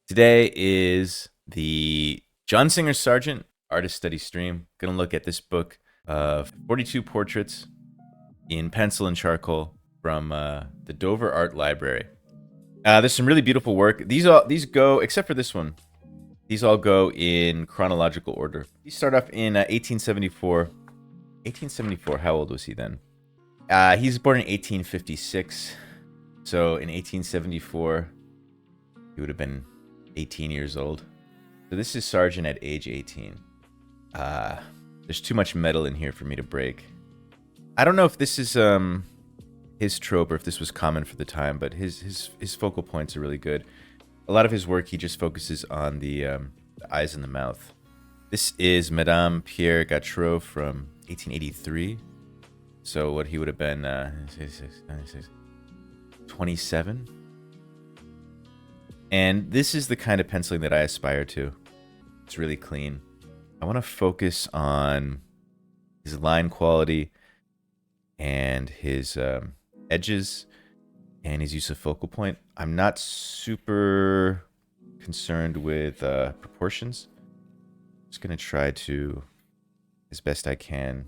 Today is the John Singer Sargent Artist Study Stream. Gonna look at this book of 42 portraits in pencil and charcoal from the Dover Art Library. There's some really beautiful work. These go, except for this one, these all go in chronological order. These start off in 1874. 1874, how old was he then? He's born in 1856. So in 1874, he would have been 18 years old. So this is Sargent at age 18. There's too much metal in here for me to break. I don't know if this is his trope or if this was common for the time, but his focal points are really good. A lot of his work, he just focuses on the eyes and the mouth. This is Madame Pierre Gautreau from 1883. So what he would have been 27. And this is the kind of penciling that I aspire to. It's really clean. I want to focus on his line quality and his edges and his use of focal point. I'm not super concerned with proportions. I'm just going to try to, as best I can,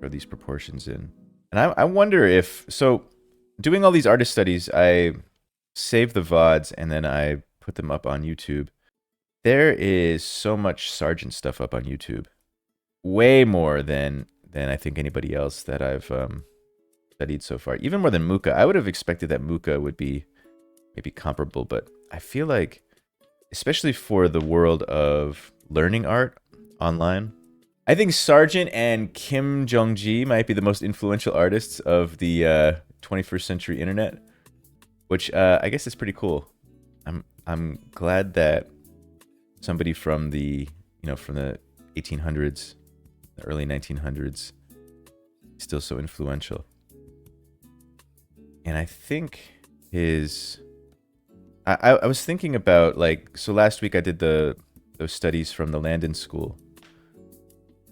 throw these proportions in. And I wonder if, so doing all these artist studies, I save the VODs and then I put them up on YouTube. There is so much Sargent stuff up on YouTube. Way more than I think anybody else that I've studied so far. Even more than Muka. I would have expected that Muka would be maybe comparable, but I feel like, especially for the world of learning art online, I think Sargent and Kim Jong-ji might be the most influential artists of the 21st century internet, which I guess is pretty cool. I'm glad that somebody from the from the 1800s, the early 1900s, is still so influential. And I think I was thinking about, like, so last week I did those studies from the Landon School,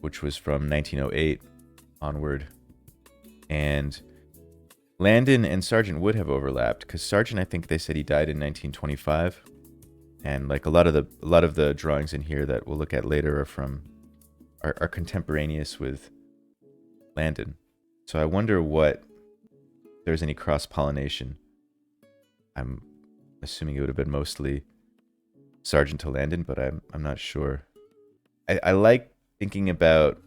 which was from 1908 onward, and Landon and Sargent would have overlapped, because Sargent, I think they said he died in 1925, and like a lot of the drawings in here that we'll look at later are contemporaneous with Landon. So I wonder if there's any cross pollination. I'm assuming it would have been mostly Sargent to Landon, but I'm not sure. I like thinking about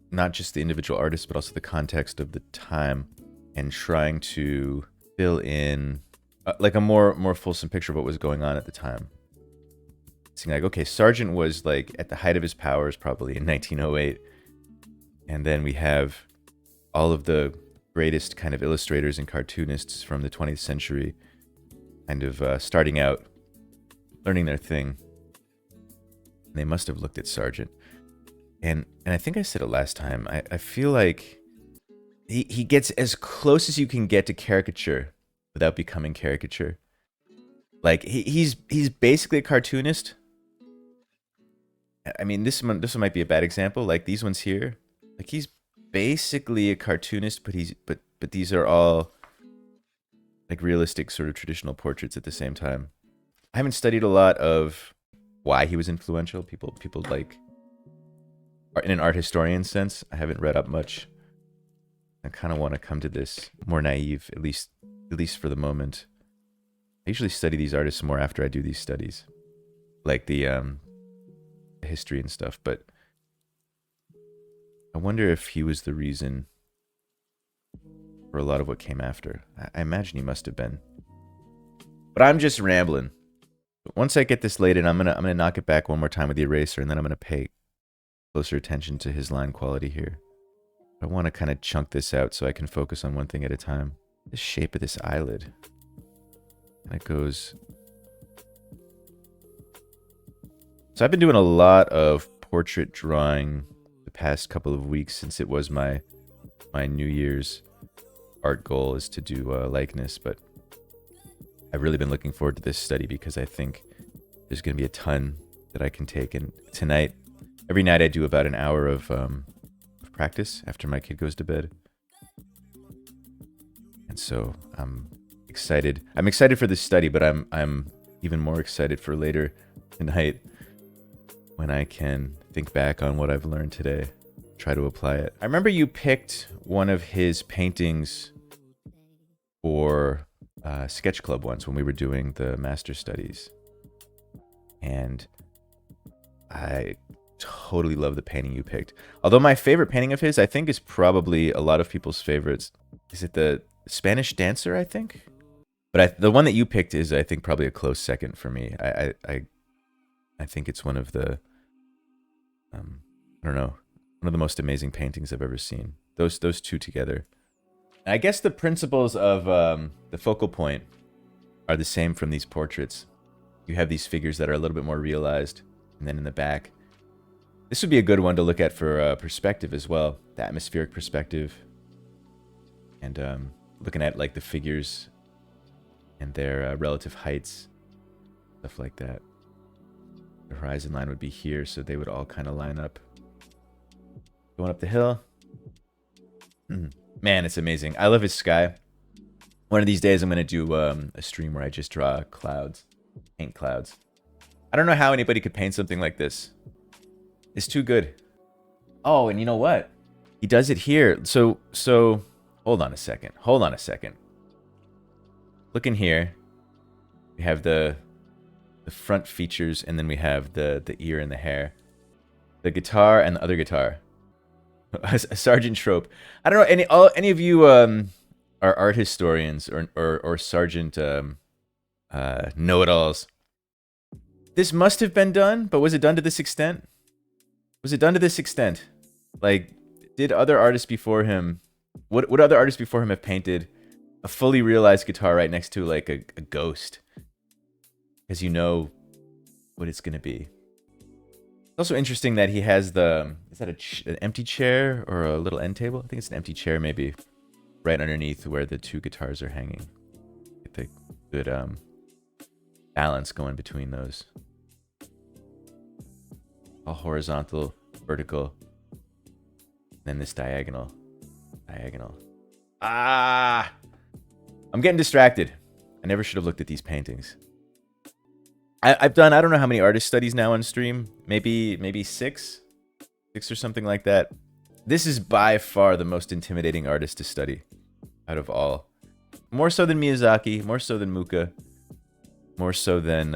not just the individual artists, but also the context of the time, and trying to fill in like a more fulsome picture of what was going on at the time. Seeing like, okay, Sargent was like at the height of his powers probably in 1908, and then we have all of the greatest kind of illustrators and cartoonists from the 20th century kind of starting out, learning their thing. And they must have looked at Sargent. And I think I said it last time, I feel like he gets as close as you can get to caricature without becoming caricature. Like he's basically a cartoonist. I mean, this one might be a bad example. Like these ones here, like he's basically a cartoonist, but these are all like realistic sort of traditional portraits at the same time. I haven't studied a lot of why he was influential. People like, in an art historian sense, I haven't read up much. I kind of want to come to this more naive, at least for the moment. I usually study these artists more after I do these studies, like the history and stuff. But I wonder if he was the reason for a lot of what came after. I imagine he must have been. But I'm just rambling. Once I get this laid in, I'm gonna knock it back one more time with the eraser, and then I'm gonna pay closer attention to his line quality here. I want to kind of chunk this out so I can focus on one thing at a time. The shape of this eyelid. And it goes. So I've been doing a lot of portrait drawing the past couple of weeks, since it was my New Year's art goal is to do likeness, but I've really been looking forward to this study because I think there's going to be a ton that I can take. And tonight, every night I do about an hour of practice after my kid goes to bed. And so I'm excited. I'm excited for this study, but I'm even more excited for later tonight when I can think back on what I've learned today, try to apply it. I remember you picked one of his paintings for sketch club once when we were doing the master studies. And I totally love the painting you picked. Although my favorite painting of his, I think, is probably a lot of people's favorites. Is it the Spanish Dancer, I think? But the one that you picked is, I think, probably a close second for me. I think it's one of the, I don't know, one of the most amazing paintings I've ever seen. Those two together. I guess the principles of the focal point are the same from these portraits. You have these figures that are a little bit more realized, and then in the back. This would be a good one to look at for perspective as well, the atmospheric perspective. And looking at like the figures and their relative heights, stuff like that. The horizon line would be here, so they would all kind of line up. Going up the hill. Man, it's amazing. I love his sky. One of these days I'm going to do a stream where I just draw clouds, paint clouds. I don't know how anybody could paint something like this. It's too good. Oh, and you know what? He does it here. So hold on a second. Look in here. We have the front features, and then we have the ear and the hair. The guitar and the other guitar. A Sargent trope. I don't know, any of you are art historians or Sargent know-it-alls. This must have been done, but was it done to this extent? Was it done to this extent? Like, did other artists before him, would other artists before him have painted a fully realized guitar right next to like a ghost? Because you know what it's gonna be. It's also interesting that he has the, is that an empty chair or a little end table? I think it's an empty chair maybe, right underneath where the two guitars are hanging. Get the good balance going between those. All horizontal, vertical, then this diagonal. Ah! I'm getting distracted. I never should have looked at these paintings. I've done, I don't know how many artist studies now on stream. Maybe six or something like that. This is by far the most intimidating artist to study out of all. More so than Miyazaki, more so than Muka, more so than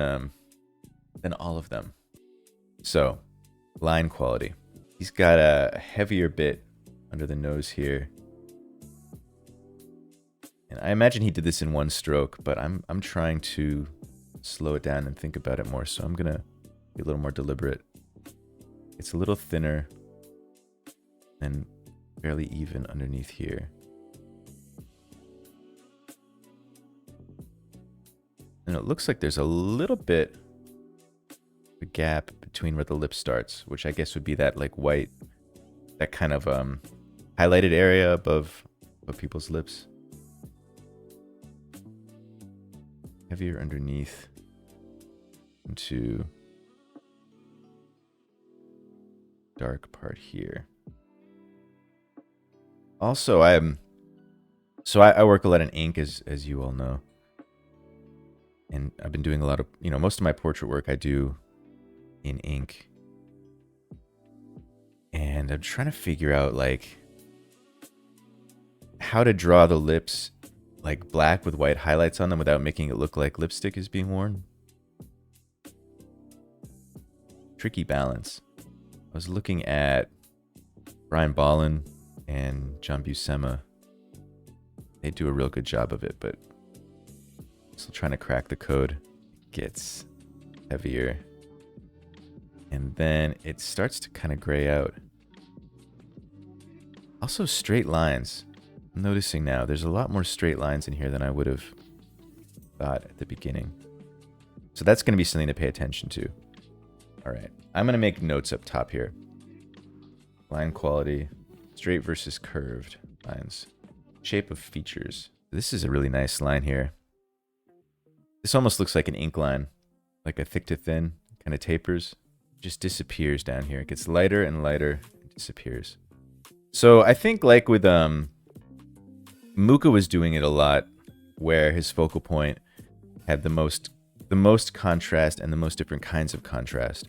all of them. So, line quality. He's got a heavier bit under the nose here. And I imagine he did this in one stroke, but I'm trying to slow it down and think about it more, so I'm gonna be a little more deliberate. It's a little thinner and fairly even underneath here. And it looks like there's a little bit of a gap between where the lip starts, which I guess would be that like white, that kind of highlighted area above people's lips. Heavier underneath into dark part here. Also, I work a lot in ink, as you all know, and I've been doing a lot of, most of my portrait work I do in ink, and I'm trying to figure out like how to draw the lips like black with white highlights on them without making it look like lipstick is being worn. Tricky balance. I was looking at Brian Ballin and John Buscema. They do a real good job of it, but still trying to crack the code. It gets heavier. And then it starts to kind of gray out. Also straight lines. I'm noticing now there's a lot more straight lines in here than I would have thought at the beginning. So that's going to be something to pay attention to. All right, I'm going to make notes up top here. Line quality, straight versus curved lines. Shape of features. This is a really nice line here. This almost looks like an ink line, like a thick to thin, kind of tapers. Just disappears down here. It gets lighter and lighter, and disappears. So I think like with Muka was doing it a lot, where his focal point had the most the most contrast and the most different kinds of contrast.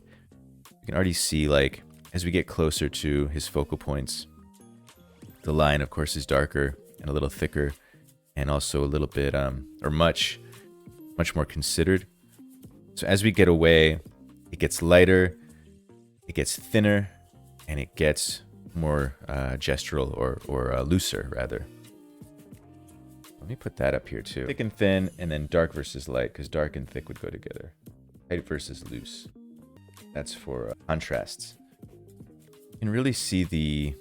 You can already see, like, as we get closer to his focal points, the line, of course, is darker and a little thicker, and also a little bit, or much more considered. So as we get away, it gets lighter, it gets thinner, and it gets more gestural, or looser, rather. Let me put that up here too. Thick and thin, and then dark versus light, because dark and thick would go together. Tight versus loose. That's for contrasts. You can really see the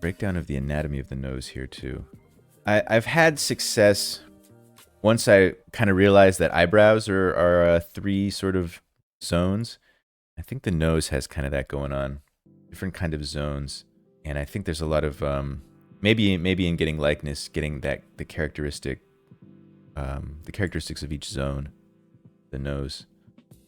breakdown of the anatomy of the nose here too. I've had success once I kind of realized that eyebrows are 3 sort of zones. I think the nose has kind of that going on. Different kind of zones. And I think there's a lot of maybe in getting likeness, getting that the characteristics of each zone, the nose,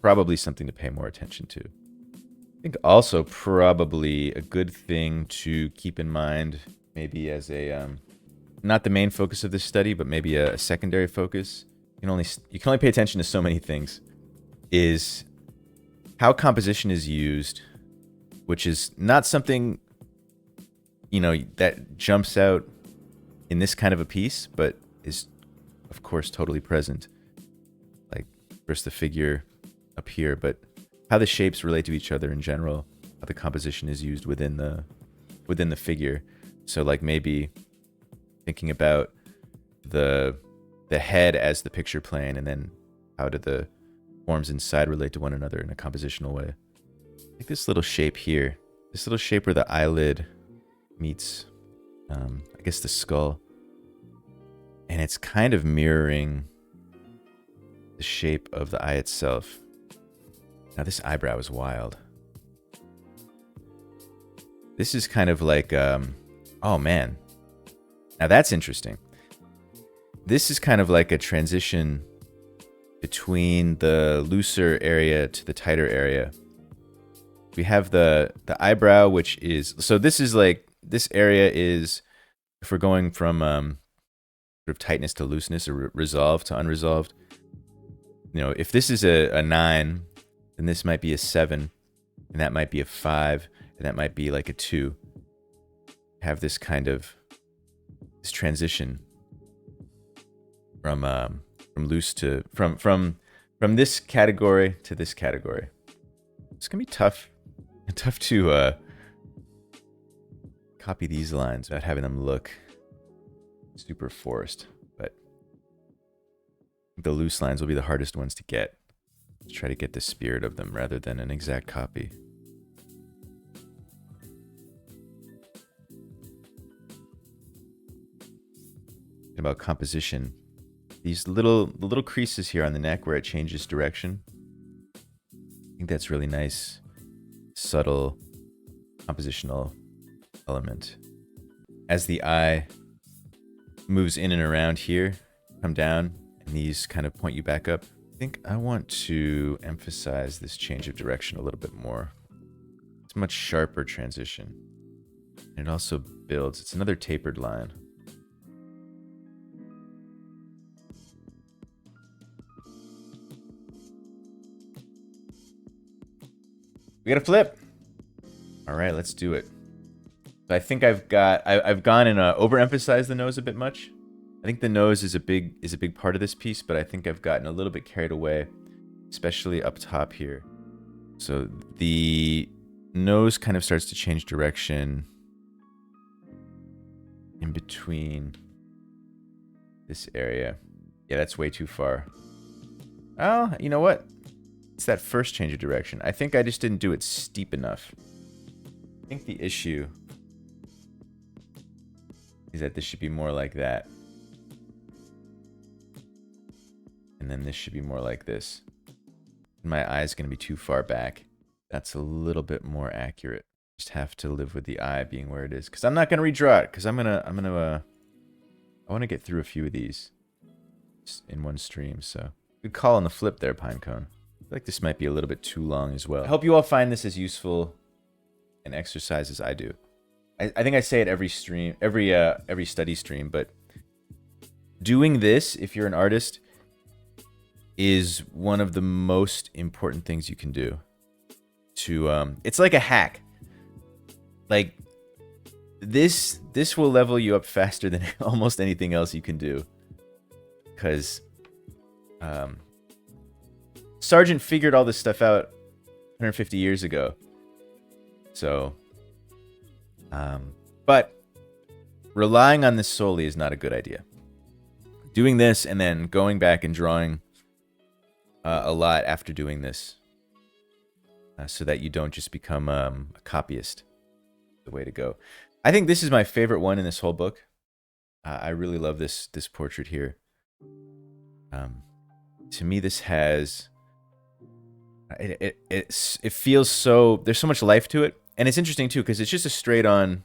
probably something to pay more attention to. I think also probably a good thing to keep in mind, maybe as a not the main focus of this study, but maybe a secondary focus. You can only pay attention to so many things. Is how composition is used, which is not something, you know, that jumps out in this kind of a piece, but is, of course, totally present. Like, first the figure up here, but how the shapes relate to each other in general, how the composition is used within the figure. So, like, maybe thinking about the head as the picture plane, and then how do the forms inside relate to one another in a compositional way. Like this little shape here, this little shape where the eyelid meets, I guess, the skull, and it's kind of mirroring the shape of the eye itself. Now this eyebrow is wild. This is kind of like, oh man, now that's interesting. This is kind of like a transition between the looser area to the tighter area. We have the eyebrow, which is, so this is like, this area is, if we're going from sort of tightness to looseness, or resolved to unresolved, you know, if this is a 9, then this might be a 7, and that might be a 5, and that might be like a 2. Have this kind of, this transition from loose to, from this category to this category. It's gonna be tough to copy these lines without having them look super forced, but the loose lines will be the hardest ones to get. Let's try to get the spirit of them rather than an exact copy. About composition, these little creases here on the neck where it changes direction, I think that's really nice, subtle compositional element. As the eye moves in and around here, come down, and these kind of point you back up. I think I want to emphasize this change of direction a little bit more. It's a much sharper transition. And it also builds, it's another tapered line. We got a flip. All right, let's do it. So I think I've gone and overemphasized the nose a bit much. I think the nose is a big part of this piece, but I think I've gotten a little bit carried away, especially up top here. So the nose kind of starts to change direction in between this area. Yeah, that's way too far. Oh, you know what? It's that first change of direction. I think I just didn't do it steep enough. I think the issue is that this should be more like that. And then this should be more like this. My eye is going to be too far back. That's a little bit more accurate. Just have to live with the eye being where it is. Because I'm not going to redraw it. Because I want to get through a few of these in one stream. So good call on the flip there, Pinecone. I feel like this might be a little bit too long as well. I hope you all find this as useful an exercise as I do. I think I say it every stream, every study stream, but doing this, if you're an artist, is one of the most important things you can do. It's like a hack. Like this will level you up faster than almost anything else you can do. Because Sargent figured all this stuff out 150 years ago. So, but relying on this solely is not a good idea. Doing this and then going back and drawing a lot after doing this, so that you don't just become a copyist, the way to go. I think this is my favorite one in this whole book. I really love this portrait here. To me, this has it feels so, there's so much life to it, and it's interesting too because it's just a straight on.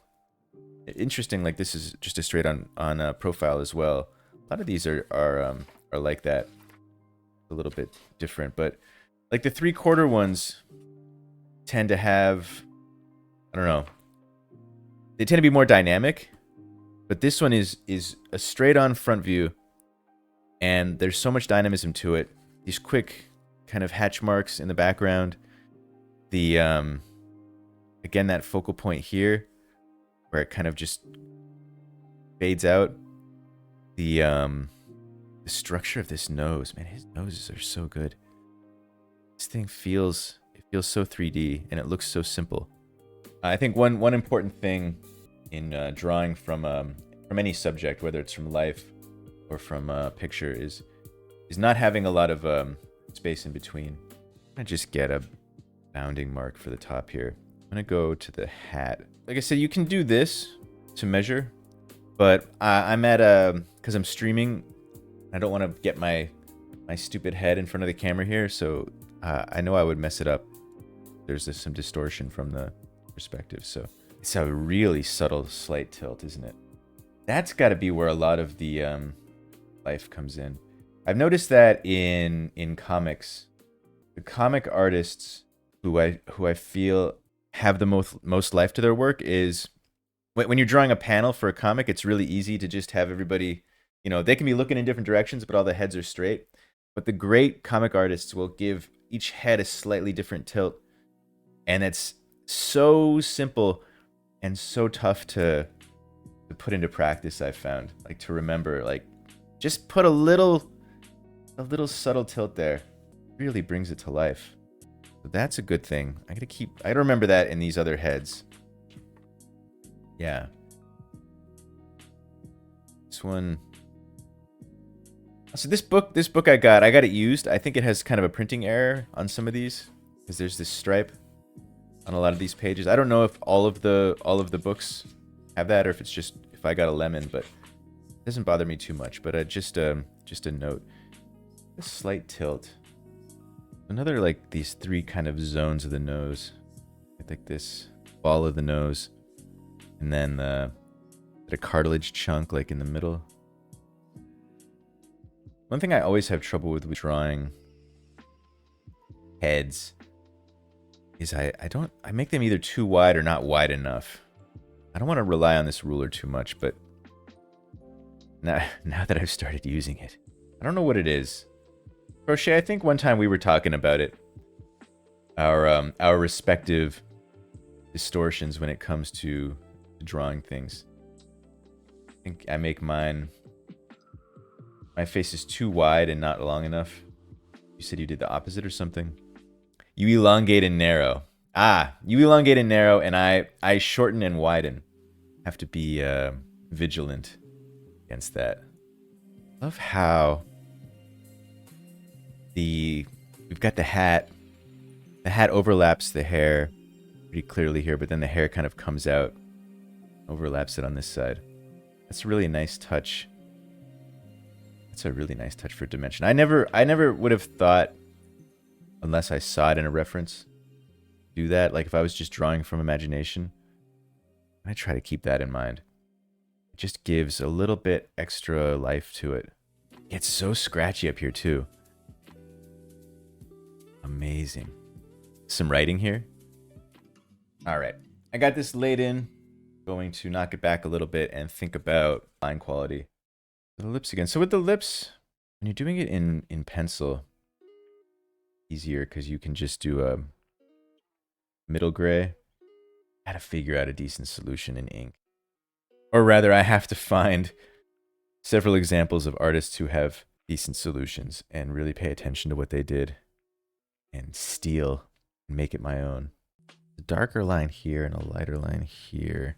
Interesting, like this is just a straight on profile as well. A lot of these are like that, a little bit different, but like the 3/4 ones tend to have, I don't know, they tend to be more dynamic, but this one is a straight on front view, and there's so much dynamism to it. These quick kind of hatch marks in the background, the again, that focal point here where it kind of just fades out. The structure of this nose, man, his noses are so good. This thing feels so 3D, and it looks so simple. I think one important thing in drawing from any subject, whether it's from life or from picture, is not having a lot of space in between. I just get a bounding mark for the top here. I'm gonna go to the hat. Like I said, you can do this to measure, but I'm at because I'm streaming. I don't want to get my stupid head in front of the camera here, so I know I would mess it up. There's some distortion from the perspective, so it's a really subtle slight tilt, isn't it? That's got to be where a lot of the life comes in. I've noticed that in comics, the comic artists who I feel have the most life to their work is when you're drawing a panel for a comic. It's really easy to just have everybody, they can be looking in different directions, but all the heads are straight. But the great comic artists will give each head a slightly different tilt, and it's so simple and so tough to put into practice. I've found, like, to remember, like, just put a little subtle tilt there, really brings it to life. So that's a good thing. I gotta remember that in these other heads. Yeah. This one. So this book I got it used. I think it has kind of a printing error on some of these because there's this stripe on a lot of these pages. I don't know if all of the books have that, or if it's just if I got a lemon, but it doesn't bother me too much. But just a note. A slight tilt. Another, like, these three kind of zones of the nose. Like this ball of the nose, and then the cartilage chunk like in the middle. One thing I always have trouble with drawing heads is I make them either too wide or not wide enough. I don't want to rely on this ruler too much, but now that I've started using it, I don't know what it is. Crochet, I think one time we were talking about it. Our respective distortions when it comes to drawing things. I think I make my face is too wide and not long enough. You said you did the opposite or something? You elongate and narrow. You elongate and narrow, and I shorten and widen. Have to be vigilant against that. Love how we've got the hat. The hat overlaps the hair pretty clearly here, but then the hair kind of comes out, overlaps it on this side. That's a really nice touch. That's a really nice touch for dimension. I never would have thought, unless I saw it in a reference, do that. Like if I was just drawing from imagination, I try to keep that in mind. It just gives a little bit extra life to it. It's so scratchy up here too. Amazing. Some writing here. All right, I got this laid in. Going to knock it back a little bit and think about line quality. The lips again. So with the lips, when you're doing it in pencil, easier because you can just do a middle gray. I gotta figure out a decent solution in ink. Or rather, I have to find several examples of artists who have decent solutions and really pay attention to what they did and steal and make it my own. A darker line here and a lighter line here.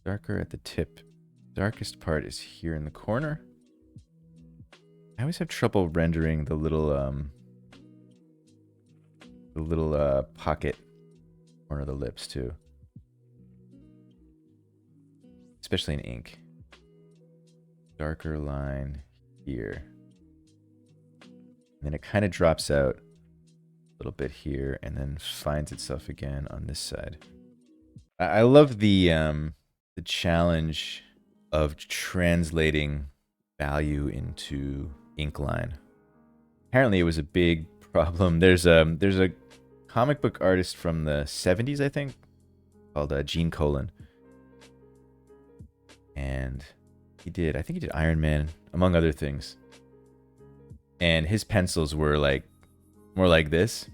Darker at the tip. Darkest part is here in the corner. I always have trouble rendering the little pocket corner of the lips too. Especially in ink. Darker line here. And then it kind of drops out a little bit here and then finds itself again on this side. I love the challenge of translating value into ink line. Apparently it was a big problem. There's a comic book artist from the 70s, I think, called Gene Colan. And I think he did Iron Man, among other things. And his pencils were like more like this.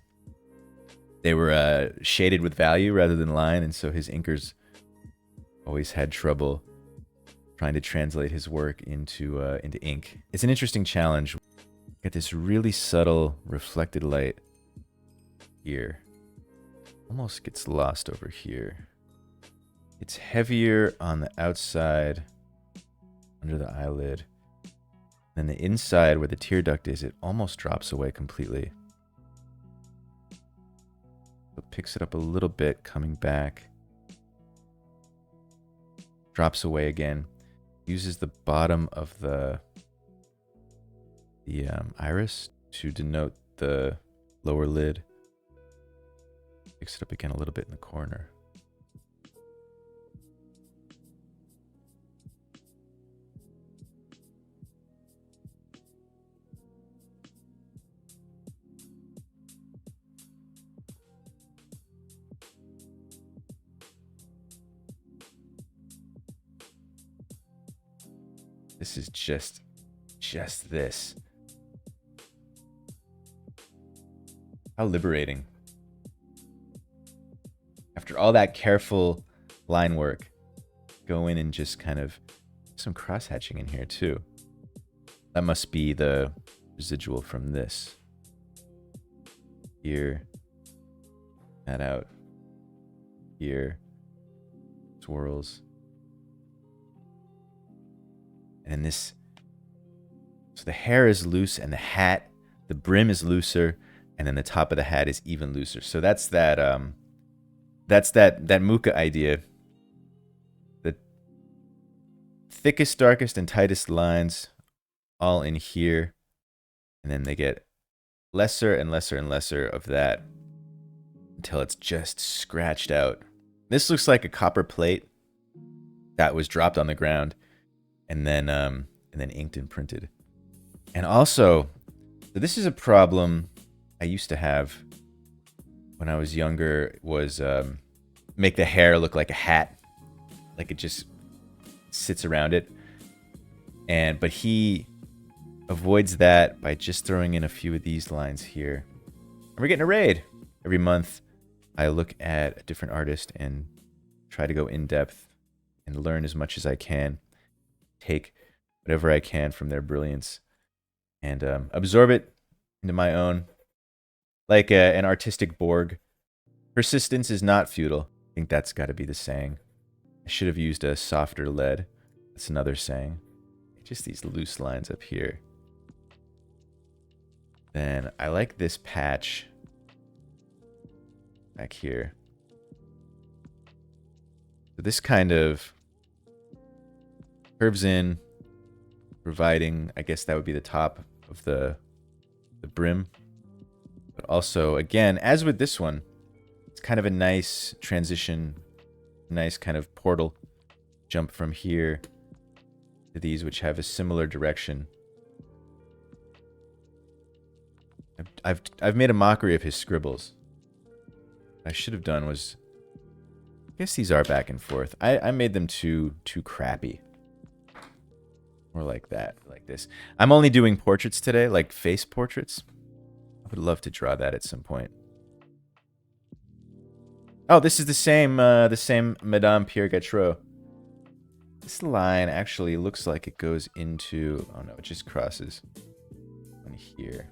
They were shaded with value rather than line, and so his inkers always had trouble trying to translate his work into ink. It's an interesting challenge. Get this really subtle reflected light here. Almost gets lost over here. It's heavier on the outside under the eyelid. Then the inside where the tear duct is, it almost drops away completely. It picks it up a little bit, coming back. Drops away again. Uses the bottom of the iris to denote the lower lid. Picks it up again a little bit in the corner. This is just this. How liberating. After all that careful line work, go in and just kind of some cross hatching in here too. That must be the residual from this. Here. That out. Here. Swirls. And this, so the hair is loose and the brim is looser, and then the top of the hat is even looser. So that's that Muka idea. The thickest, darkest, and tightest lines all in here, and then they get lesser and lesser and lesser of that until it's just scratched out. This looks like a copper plate that was dropped on the ground. And then inked and printed. And also, so this is a problem I used to have when I was younger, was make the hair look like a hat. Like it just sits around it. But he avoids that by just throwing in a few of these lines here. And we're getting a raid. Every month, I look at a different artist and try to go in depth and learn as much as I can. Take whatever I can from their brilliance and absorb it into my own. Like an artistic Borg. Persistence is not futile. I think that's got to be the saying. I should have used a softer lead. That's another saying. Just these loose lines up here. Then I like this patch back here. So this kind of curves in, providing, I guess that would be the top of the brim. But also, again, as with this one, it's kind of a nice transition, nice kind of portal jump from here to these, which have a similar direction. I've made a mockery of his scribbles. What I should have done was, I guess these are back and forth. I made them too crappy. More like that, like this. I'm only doing portraits today, like face portraits. I would love to draw that at some point. Oh, this is the same Madame Pierre Gautreau. This line actually looks like it goes into... Oh, no, it just crosses on here.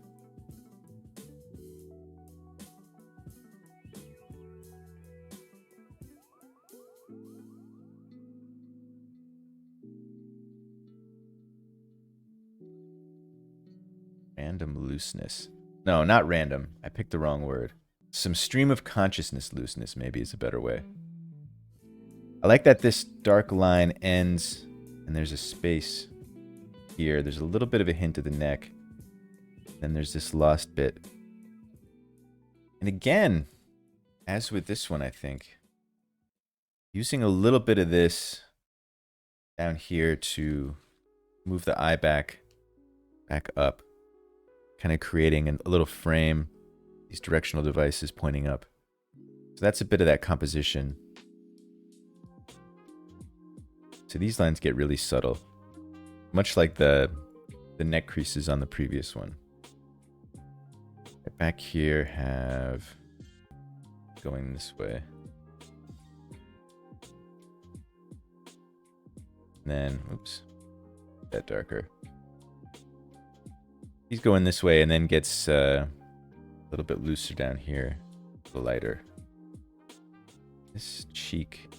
Random looseness. No, not random. I picked the wrong word. Some stream of consciousness looseness maybe is a better way. I like that this dark line ends and there's a space here. There's a little bit of a hint of the neck. Then there's this lost bit. And again, as with this one, I think, using a little bit of this down here to move the eye back up, kind of creating a little frame, these directional devices pointing up. So that's a bit of that composition. So these lines get really subtle, much like the neck creases on the previous one. Right back here have going this way. And then, oops, that darker. He's going this way and then gets a little bit looser down here, a little lighter. This cheek,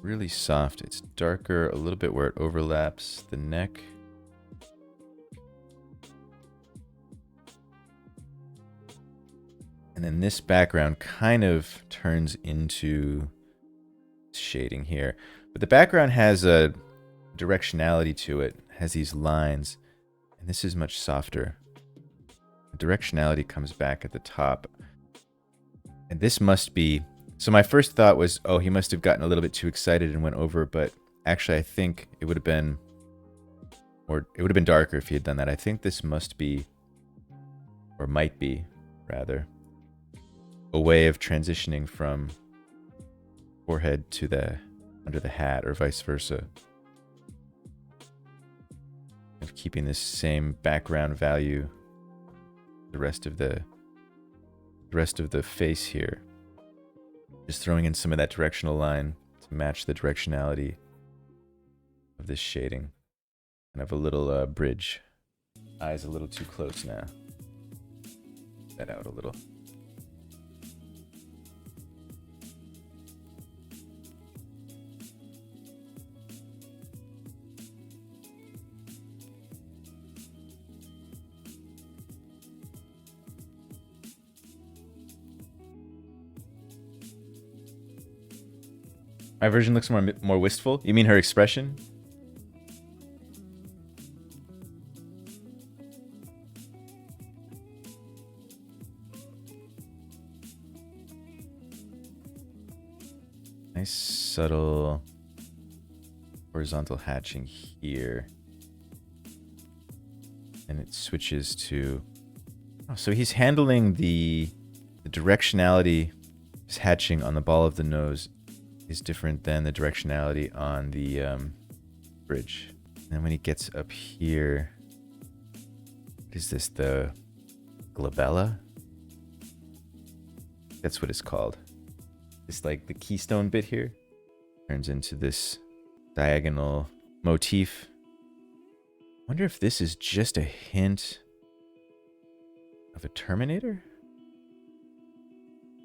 really soft. It's darker a little bit where it overlaps the neck. And then this background kind of turns into shading here. But the background has a directionality to it, has these lines, and this is much softer. The directionality comes back at the top. And this must be... So my first thought was, oh, he must have gotten a little bit too excited and went over, but actually I think it would have been... Or it would have been darker if he had done that. I think this must be, or might be, rather, a way of transitioning from forehead to the under the hat, or vice versa. Of keeping this same background value, the rest of the face here. Just throwing in some of that directional line to match the directionality of this shading. Kind of a little bridge. Eyes a little too close now. That out a little. My version looks more wistful. You mean her expression? Nice subtle horizontal hatching here. And it switches to... Oh, so he's handling the directionality, his hatching on the ball of the nose is different than the directionality on the bridge. And then when he gets up here, what is this, the glabella? That's what it's called. It's like the keystone bit here turns into this diagonal motif. I wonder if this is just a hint of a Terminator?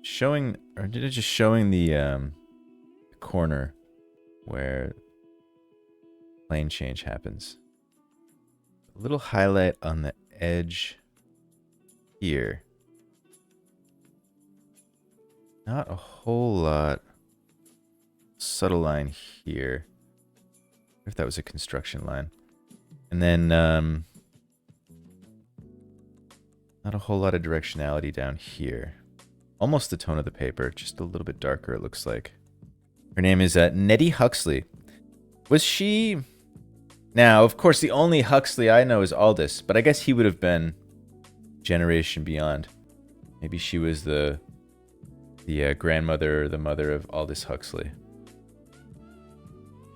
Showing, or did it just showing the corner where plane change happens. A little highlight on the edge here. Not a whole lot. Subtle line here. I wonder if that was a construction line. And then not a whole lot of directionality down here. Almost the tone of the paper, just a little bit darker it looks like. Her name is Nettie Huxley. Was she... Now, of course, the only Huxley I know is Aldous, but I guess he would have been generation beyond. Maybe she was the grandmother or the mother of Aldous Huxley.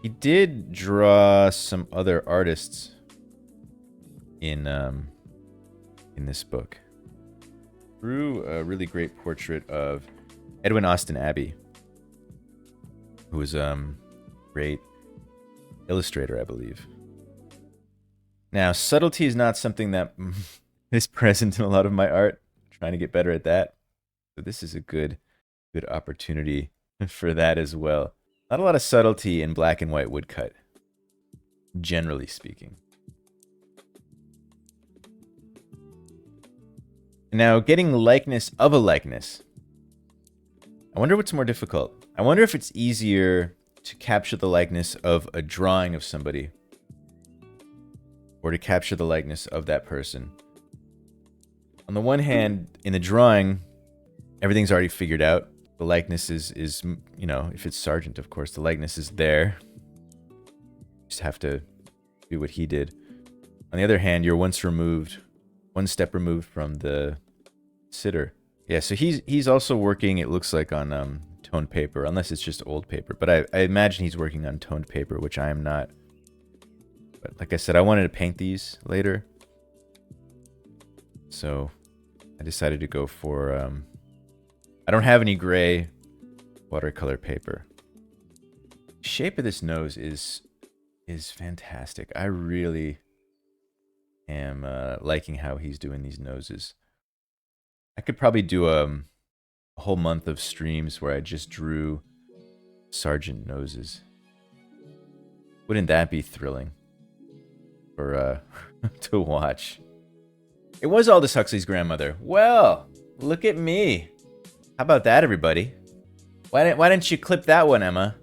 He did draw some other artists in this book. drew a really great portrait of Edwin Austin Abbey, who was great illustrator, I believe. Now, subtlety is not something that is present in a lot of my art. I'm trying to get better at that. So this is a good opportunity for that as well. Not a lot of subtlety in black and white woodcut, generally speaking. Now, getting likeness of a likeness. I wonder what's more difficult. I wonder if it's easier to capture the likeness of a drawing of somebody or to capture the likeness of that person. On the one hand, in the drawing, everything's already figured out. The likeness is you know, if it's Sargent, of course, the likeness is there. Just have to do what he did. On the other hand, you're one step removed from the sitter. Yeah, so he's also working, it looks like, on toned paper, unless it's just old paper. But I imagine he's working on toned paper, which I am not. But like I said, I wanted to paint these later. So I decided to go for... I don't have any gray watercolor paper. Shape of this nose is fantastic. I really am liking how he's doing these noses. I could probably do a whole month of streams where I just drew Sargent noses. Wouldn't that be thrilling for to watch? It was Aldous Huxley's grandmother. Well, look at me. How about that, everybody? Why didn't you clip that one, Emma?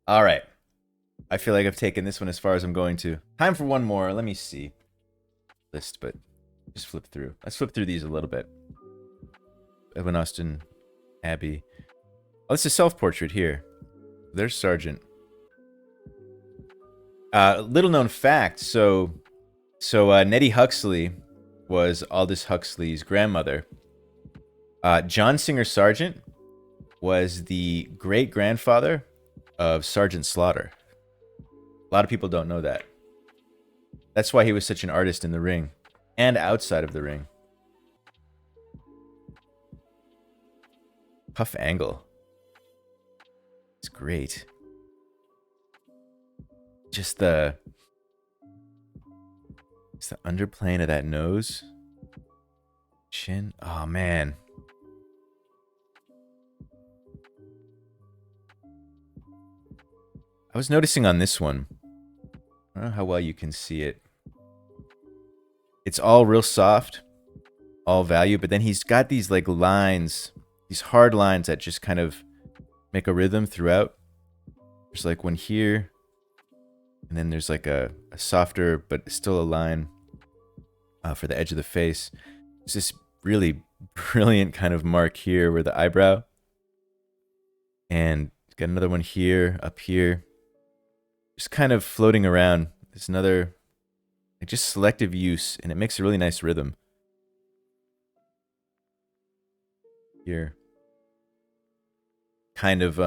All right. I feel like I've taken this one as far as I'm going to. Time for one more. Let me see. List, but just flip through. Let's flip through these a little bit. Edwin Austin Abbey. Oh, this is a self-portrait here. There's Sargent. Little known fact. So Nettie Huxley was Aldous Huxley's grandmother. John Singer Sargent was the great-grandfather of Sergeant Slaughter. A lot of people don't know that. That's why he was such an artist in the ring and outside of the ring. Puff angle. It's great. Just the underplane of that nose. Chin. Oh, man. I was noticing on this one, I don't know how well you can see it. It's all real soft, all value, but then he's got these like lines, these hard lines that just kind of make a rhythm throughout. There's like one here, and then there's like a softer, but still a line for the edge of the face. There's this really brilliant kind of mark here where the eyebrow, and got another one here, up here. Just kind of floating around. There's another, like, just selective use, and it makes a really nice rhythm. Here. Kind of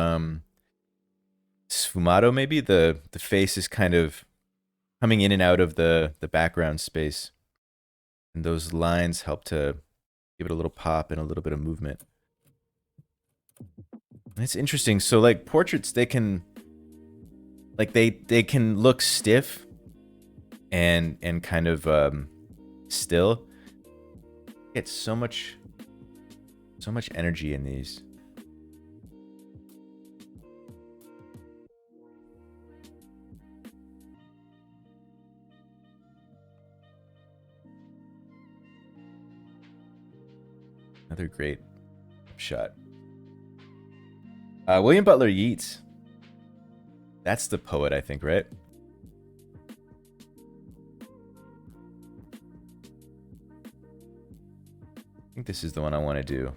sfumato maybe. The face is kind of coming in and out of the background space. And those lines help to give it a little pop and a little bit of movement. And it's interesting. So like portraits, they can like they can look stiff and kind of still. Get so much energy in these. Another great shot. William Butler Yeats. That's the poet, I think, right? I think this is the one I want to do.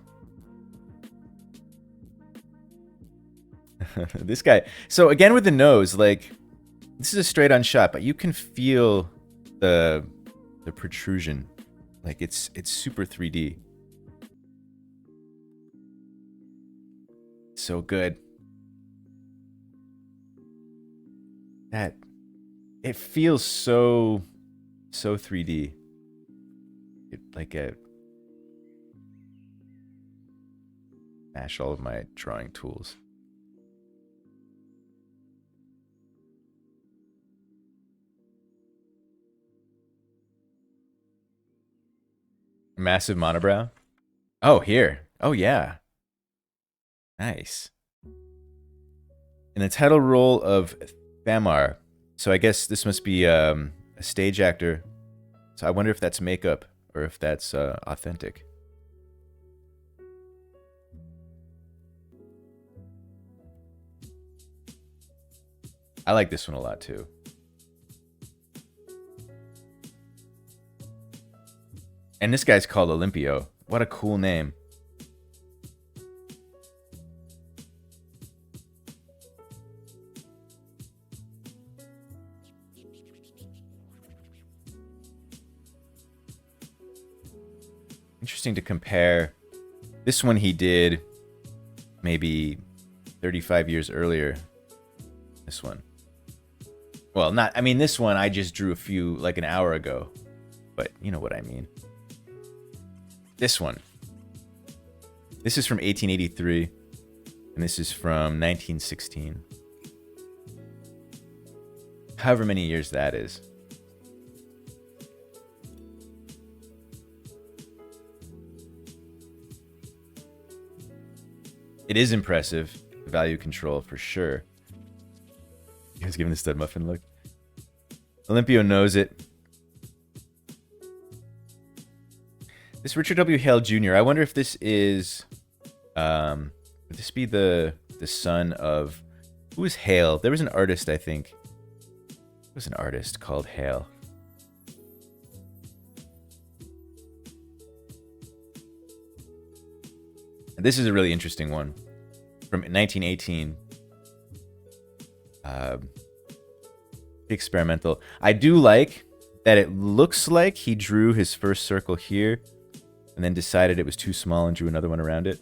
This guy. So again with the nose, like, this is a straight on shot, but you can feel the protrusion. Like it's super 3D. So good. That it feels so 3D. Mash all of my drawing tools. Massive monobrow. Oh, here. Oh, yeah. Nice. In the title role of Thamar. So I guess this must be a stage actor. So I wonder if that's makeup or if that's authentic. I like this one a lot too. And this guy's called Olympio. What a cool name. Interesting to compare. This one he did maybe 35 years earlier. This one. Well, not, I mean, this one I just drew a few, like an hour ago. But you know what I mean. This one. This is from 1883. And this is from 1916. However many years that is. It is impressive. Value control for sure. You guys giving the stud muffin look? Olympio knows it. This Richard W. Hale Jr. I wonder if this is, would this be the son of, who is Hale? There was an artist, I think. There was an artist called Hale. And this is a really interesting one from 1918. Experimental. I do like that it looks like he drew his first circle here and then decided it was too small and drew another one around it.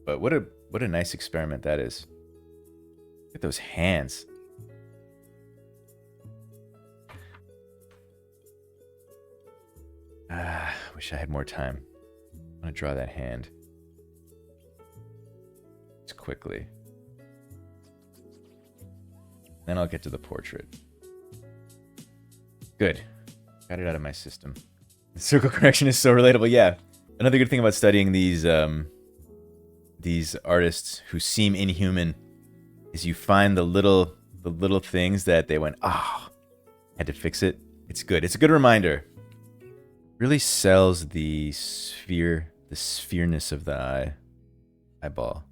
But what a nice experiment that is. Look at those hands. Wish I had more time. I'm gonna draw that hand. Just quickly. Then I'll get to the portrait. Good. Got it out of my system. The circle correction is so relatable. Yeah. Another good thing about studying these artists who seem inhuman is you find the little things that they went, oh, had to fix it. It's good. It's a good reminder. Really sells the sphereness of the eyeball.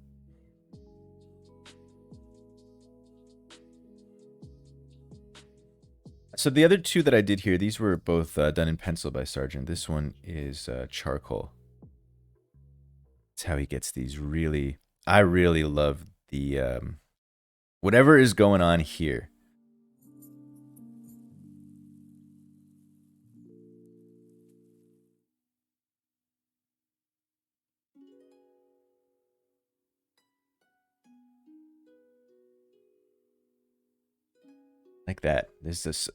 So the other two that I did here, these were both done in pencil by Sargent. This one is charcoal. That's how he gets these really... I really love the... whatever is going on here. Like that. There's this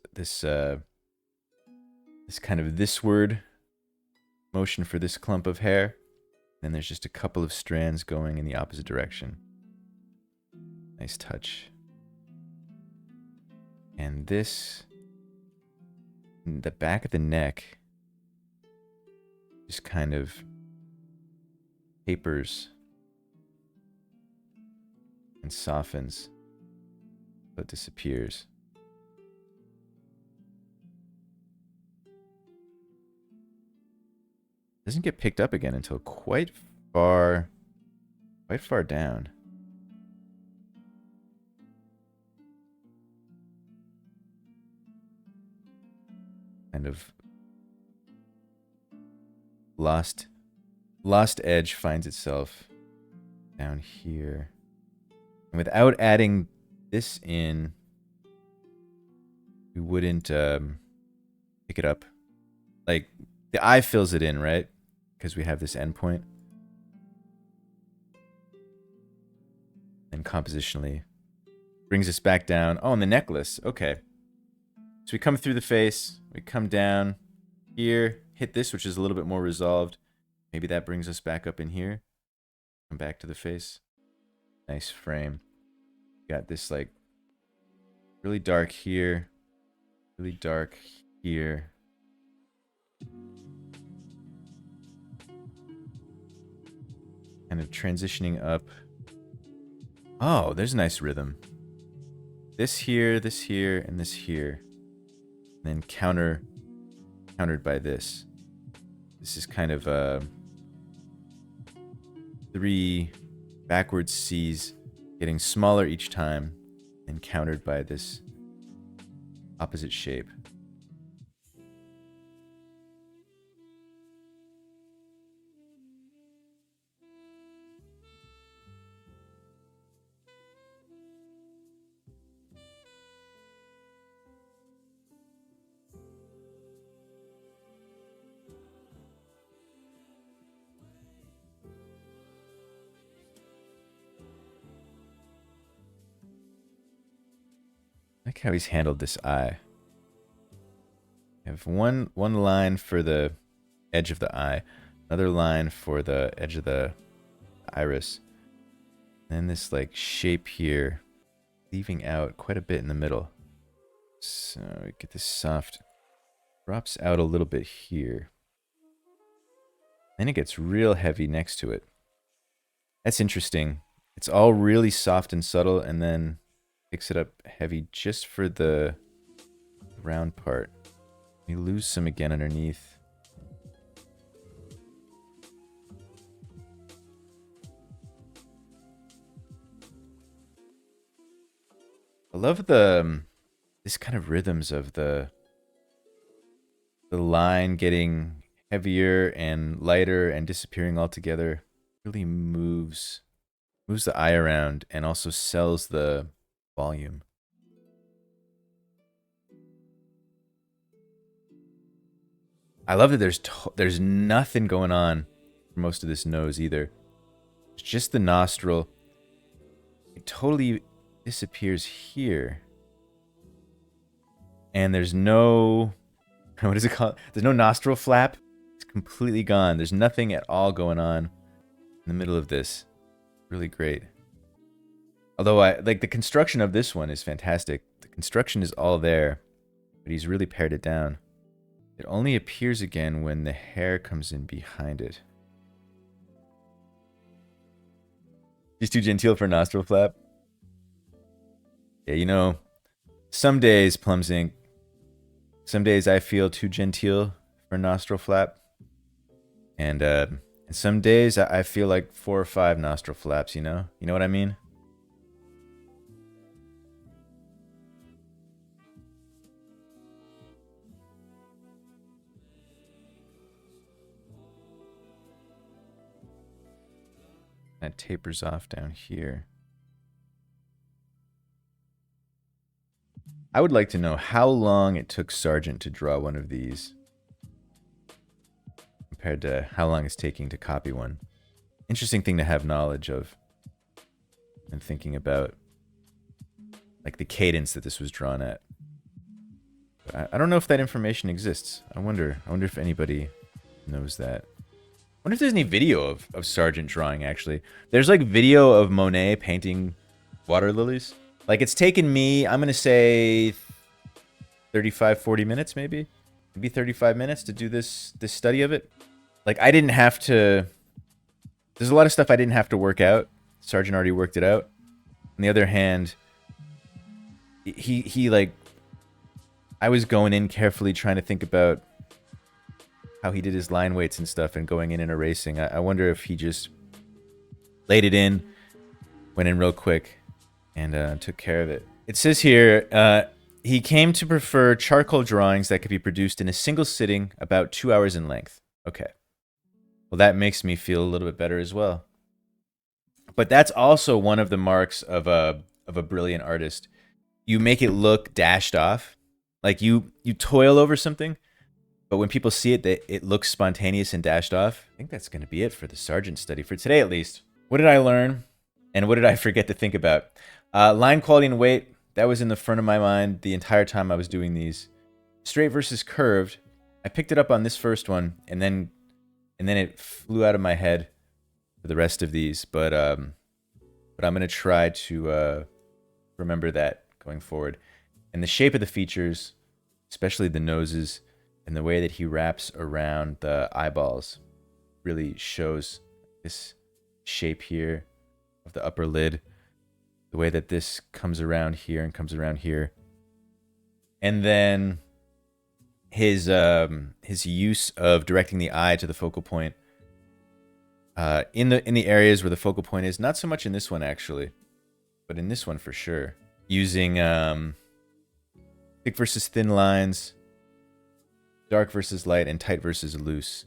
kind of this word motion for this clump of hair. Then there's just a couple of strands going in the opposite direction. Nice touch. And this, the back of the neck, just kind of tapers and softens, but disappears. Doesn't get picked up again until quite far down. Kind of lost edge finds itself down here. And without adding this in, we wouldn't pick it up. Like, the eye fills it in, right? Because we have this endpoint. And compositionally brings us back down. Oh, and the necklace. Okay. So we come through the face. We come down here, hit this, which is a little bit more resolved. Maybe that brings us back up in here. Come back to the face. Nice frame. Got this like really dark here. Really dark here. Kind of transitioning up. Oh, there's a nice rhythm. This here, and this here. And then countered by this. This is kind of 3 backwards C's getting smaller each time and countered by this opposite shape. I like how he's handled this eye. I have one line for the edge of the eye, another line for the edge of the iris, and then this like shape here, leaving out quite a bit in the middle. So we get this soft, drops out a little bit here. Then it gets real heavy next to it. That's interesting. It's all really soft and subtle, and then picks it up heavy just for the round part. We lose some again underneath. I love this kind of rhythms of the line getting heavier and lighter and disappearing altogether. Really moves the eye around and also sells the volume. I love that there's nothing going on for most of this nose either. It's just the nostril. It totally disappears here. And there's no, what is it called? There's no nostril flap. It's completely gone. There's nothing at all going on in the middle of this. Really great. Although I like the construction of this one is fantastic. The construction is all there, but he's really pared it down. It only appears again when the hair comes in behind it. He's too genteel for nostril flap. Yeah, you know, some days, Plums Inc., some days I feel too genteel for nostril flap. And some days I feel like 4 or 5 nostril flaps, you know? You know what I mean? That tapers off down here. I would like to know how long it took Sargent to draw one of these compared to how long it's taking to copy one. Interesting thing to have knowledge of and thinking about, like the cadence that this was drawn at. But I don't know if that information exists. I wonder if anybody knows that. I wonder if there's any video of Sargent drawing, actually. There's like video of Monet painting water lilies. Like it's taken me, I'm going to say 35, 40 minutes maybe. Maybe 35 minutes to do this study of it. Like I didn't have to, there's a lot of stuff I didn't have to work out. Sargent already worked it out. On the other hand, he like, I was going in carefully trying to think about how he did his line weights and stuff and going in and erasing. I wonder if he just laid it in, went in real quick, and took care of it. It says here, he came to prefer charcoal drawings that could be produced in a single sitting about 2 hours in length. Okay. Well, that makes me feel a little bit better as well. But that's also one of the marks of a brilliant artist. You make it look dashed off. Like you toil over something, but when people see it, it looks spontaneous and dashed off. I think that's going to be it for the Sargent study, for today at least. What did I learn? And what did I forget to think about? Line quality and weight, that was in the front of my mind the entire time I was doing these. Straight versus curved, I picked it up on this first one and then and then it flew out of my head for the rest of these. But I'm gonna try to remember that going forward. And the shape of the features, especially the noses, and the way that he wraps around the eyeballs, really shows this shape here of the upper lid. The way that this comes around here and comes around here. And then his use of directing the eye to the focal point in the areas where the focal point is, not so much in this one actually, but in this one for sure. Using thick versus thin lines, dark versus light, and tight versus loose.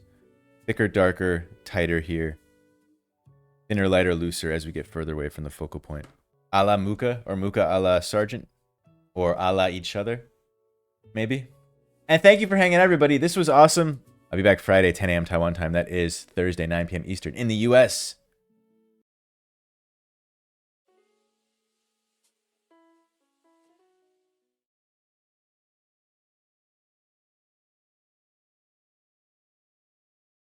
Thicker, darker, tighter here. Thinner, lighter, looser as we get further away from the focal point. A la Muka, or Muka a la Sargent, or a la each other, maybe. And thank you for hanging out, everybody. This was awesome. I'll be back Friday, 10 a.m. Taiwan time. That is Thursday, 9 p.m. Eastern in the U.S.